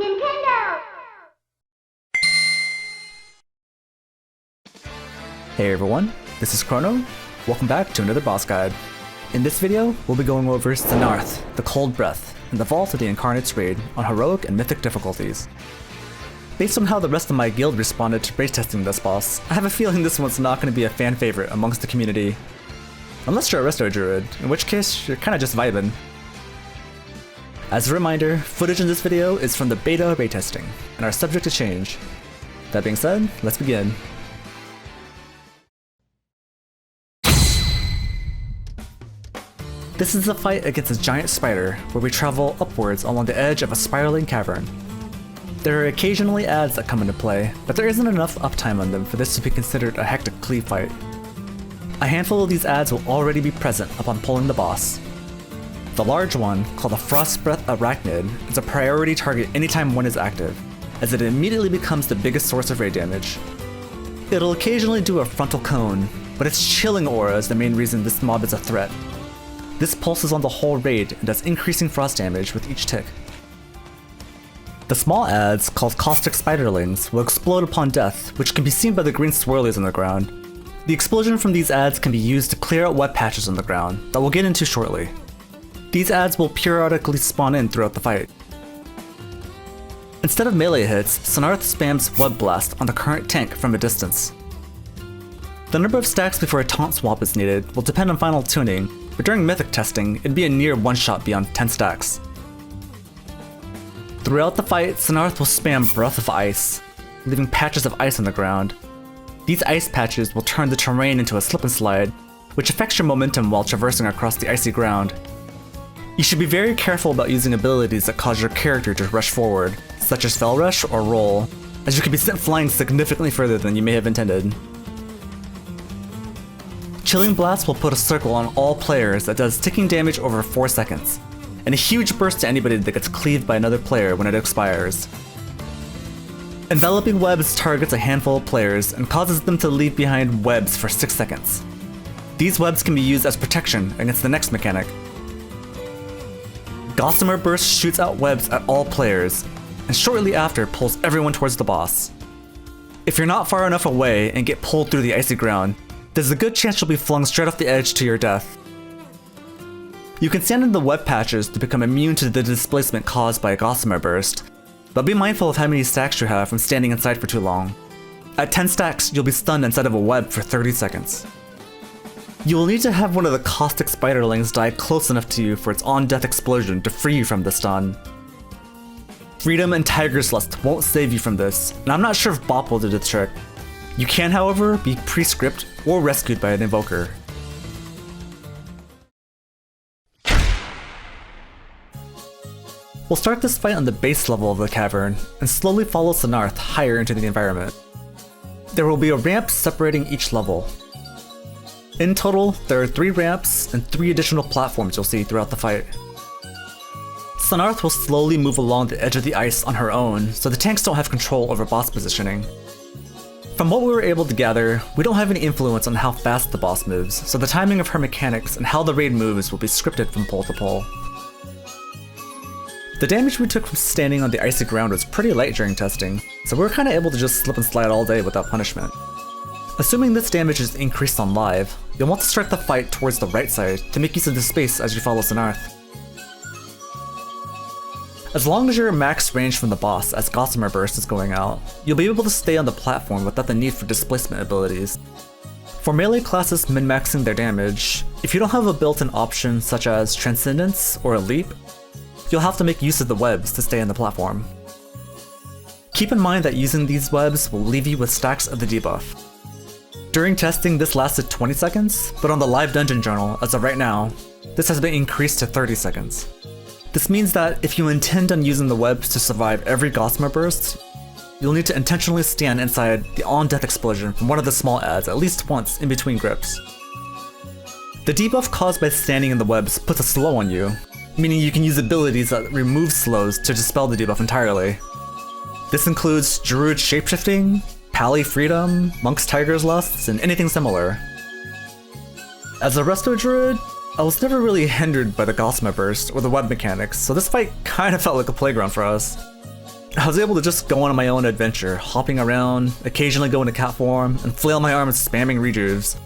Nintendo! Hey everyone, this is Chrono. Welcome back to another boss guide. In this video, we'll be going over Sennarth, the Cold Breath, in the Vault of the Incarnates raid on Heroic and Mythic difficulties. Based on how the rest of my guild responded to raid testing this boss, I have a feeling this one's not going to be a fan favorite amongst the community. Unless you're a Resto Druid, in which case you're kinda just vibing. As a reminder, footage in this video is from the beta raid testing, and are subject to change. That being said, let's begin. This is a fight against a giant spider, where we travel upwards along the edge of a spiraling cavern. There are occasionally adds that come into play, but there isn't enough uptime on them for this to be considered a hectic cleave fight. A handful of these adds will already be present upon pulling the boss. The large one, called the Frost Breath Arachnid, is a priority target anytime one is active, as it immediately becomes the biggest source of raid damage. It'll occasionally do a frontal cone, but its chilling aura is the main reason this mob is a threat. This pulses on the whole raid and does increasing frost damage with each tick. The small adds, called Caustic Spiderlings, will explode upon death, which can be seen by the green swirlies on the ground. The explosion from these adds can be used to clear out web patches on the ground, that we'll get into shortly. These adds will periodically spawn in throughout the fight. Instead of melee hits, Sennarth spams Web Blast on the current tank from a distance. The number of stacks before a taunt swap is needed will depend on final tuning, but during Mythic testing, it'd be a near one-shot beyond 10 stacks. Throughout the fight, Sennarth will spam Breath of Ice, leaving patches of ice on the ground. These ice patches will turn the terrain into a slip and slide, which affects your momentum while traversing across the icy ground. You should be very careful about using abilities that cause your character to rush forward, such as Fell Rush or Roll, as you could be sent flying significantly further than you may have intended. Chilling Blast will put a circle on all players that does ticking damage over 4 seconds, and a huge burst to anybody that gets cleaved by another player when it expires. Enveloping Webs targets a handful of players and causes them to leave behind webs for 6 seconds. These webs can be used as protection against the next mechanic. Gossamer Burst shoots out webs at all players, and shortly after pulls everyone towards the boss. If you're not far enough away and get pulled through the icy ground, there's a good chance you'll be flung straight off the edge to your death. You can stand in the web patches to become immune to the displacement caused by a Gossamer Burst, but be mindful of how many stacks you have from standing inside for too long. At 10 stacks, you'll be stunned inside of a web for 30 seconds. You will need to have one of the Caustic Spiderlings die close enough to you for its on-death explosion to free you from the stun. Freedom and Tiger's Lust won't save you from this, and I'm not sure if Bop will do the trick. You can, however, be pre-script or rescued by an Invoker. We'll start this fight on the base level of the cavern, and slowly follow Sennarth higher into the environment. There will be a ramp separating each level. In total, there are 3 ramps and 3 additional platforms you'll see throughout the fight. Sennarth will slowly move along the edge of the ice on her own, so the tanks don't have control over boss positioning. From what we were able to gather, we don't have any influence on how fast the boss moves, so the timing of her mechanics and how the raid moves will be scripted from pole to pole. The damage we took from standing on the icy ground was pretty light during testing, so we were kinda able to just slip and slide all day without punishment. Assuming this damage is increased on live, you'll want to start the fight towards the right side to make use of the space as you follow Sennarth. As long as you're max range from the boss as Gossamer Burst is going out, you'll be able to stay on the platform without the need for displacement abilities. For melee classes min-maxing their damage, if you don't have a built-in option such as Transcendence or a Leap, you'll have to make use of the webs to stay on the platform. Keep in mind that using these webs will leave you with stacks of the debuff. During testing, this lasted 20 seconds, but on the live dungeon journal, as of right now, this has been increased to 30 seconds. This means that if you intend on using the webs to survive every Gossamer Burst, you'll need to intentionally stand inside the on-death explosion from one of the small adds at least once in between grips. The debuff caused by standing in the webs puts a slow on you, meaning you can use abilities that remove slows to dispel the debuff entirely. This includes Druid Shapeshifting, Pally Freedom, Monk's Tiger's Lusts, and anything similar. As a Resto Druid, I was never really hindered by the Gossamer Burst or the web mechanics, so this fight kinda felt like a playground for us. I was able to just go on my own adventure, hopping around, occasionally go into cat form, and flail my arms spamming rejuves.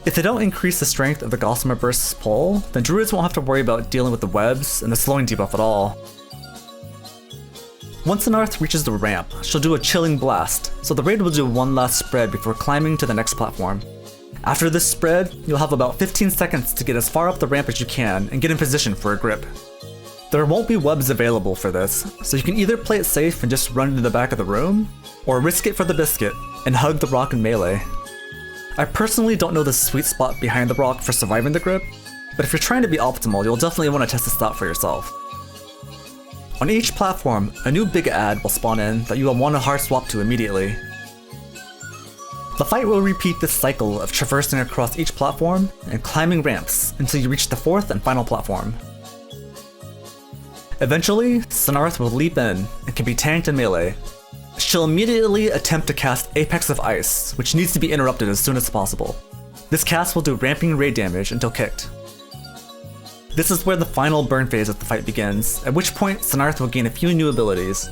If they don't increase the strength of the Gossamer Burst's pull, then druids won't have to worry about dealing with the webs and the slowing debuff at all. Once Sennarth reaches the ramp, she'll do a chilling blast, so the raid will do one last spread before climbing to the next platform. After this spread, you'll have about 15 seconds to get as far up the ramp as you can and get in position for a grip. There won't be webs available for this, so you can either play it safe and just run into the back of the room, or risk it for the biscuit and hug the rock in melee. I personally don't know the sweet spot behind the rock for surviving the grip, but if you're trying to be optimal, you'll definitely want to test this out for yourself. On each platform, a new big ad will spawn in that you will want to hard swap to immediately. The fight will repeat this cycle of traversing across each platform and climbing ramps until you reach the fourth and final platform. Eventually, Sennarth will leap in and can be tanked in melee. She'll immediately attempt to cast Apex of Ice, which needs to be interrupted as soon as possible. This cast will do ramping raid damage until kicked. This is where the final burn phase of the fight begins, at which point Sennarth will gain a few new abilities.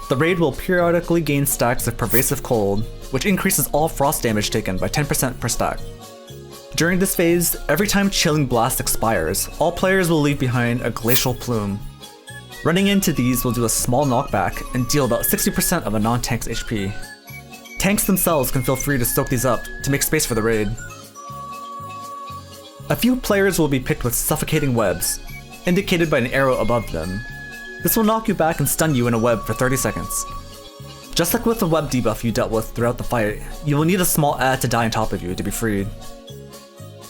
The raid will periodically gain stacks of Pervasive Cold, which increases all frost damage taken by 10% per stack. During this phase, every time Chilling Blast expires, all players will leave behind a Glacial Plume. Running into these will do a small knockback and deal about 60% of a non-tank's HP. Tanks themselves can feel free to soak these up to make space for the raid. A few players will be picked with Suffocating Webs, indicated by an arrow above them. This will knock you back and stun you in a web for 30 seconds. Just like with the web debuff you dealt with throughout the fight, you will need a small ad to die on top of you to be freed.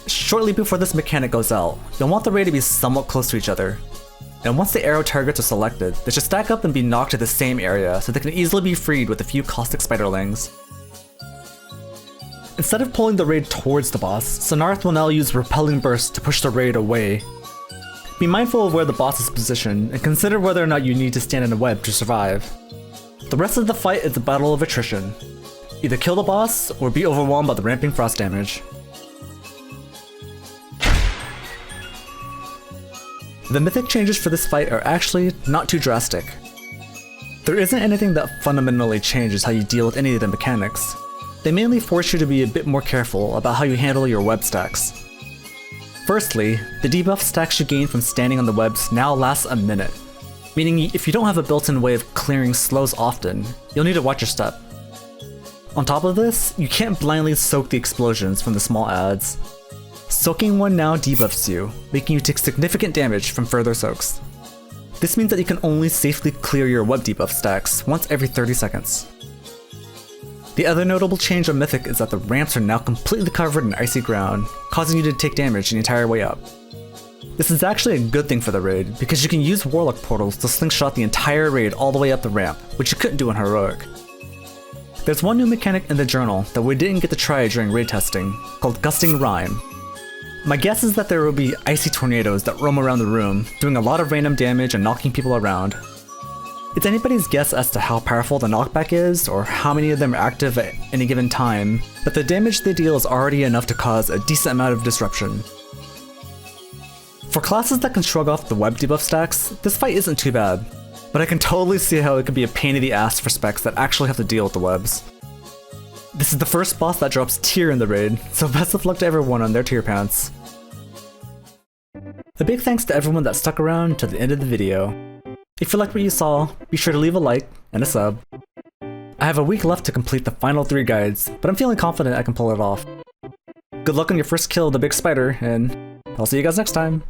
Shortly before this mechanic goes out, you'll want the raid to be somewhat close to each other. And once the arrow targets are selected, they should stack up and be knocked to the same area so they can easily be freed with a few caustic spiderlings. Instead of pulling the raid towards the boss, Sennarth will now use Repelling Burst to push the raid away. Be mindful of where the boss is positioned and consider whether or not you need to stand in a web to survive. The rest of the fight is a battle of attrition. Either kill the boss or be overwhelmed by the ramping frost damage. The mythic changes for this fight are actually not too drastic. There isn't anything that fundamentally changes how you deal with any of the mechanics. They mainly force you to be a bit more careful about how you handle your web stacks. Firstly, the debuff stacks you gain from standing on the webs now lasts a minute, meaning if you don't have a built-in way of clearing slows often, you'll need to watch your step. On top of this, you can't blindly soak the explosions from the small ads. Soaking one now debuffs you, making you take significant damage from further soaks. This means that you can only safely clear your web debuff stacks once every 30 seconds. The other notable change on Mythic is that the ramps are now completely covered in icy ground, causing you to take damage the entire way up. This is actually a good thing for the raid, because you can use Warlock portals to slingshot the entire raid all the way up the ramp, which you couldn't do in Heroic. There's one new mechanic in the journal that we didn't get to try during raid testing, called Gusting Rime. My guess is that there will be icy tornadoes that roam around the room, doing a lot of random damage and knocking people around. It's anybody's guess as to how powerful the knockback is, or how many of them are active at any given time, but the damage they deal is already enough to cause a decent amount of disruption. For classes that can shrug off the web debuff stacks, this fight isn't too bad, but I can totally see how it can be a pain in the ass for specs that actually have to deal with the webs. This is the first boss that drops tier in the raid, so best of luck to everyone on their tier pants. A big thanks to everyone that stuck around to the end of the video. If you liked what you saw, be sure to leave a like and a sub. I have a week left to complete the final 3 guides, but I'm feeling confident I can pull it off. Good luck on your first kill of the big spider, and I'll see you guys next time!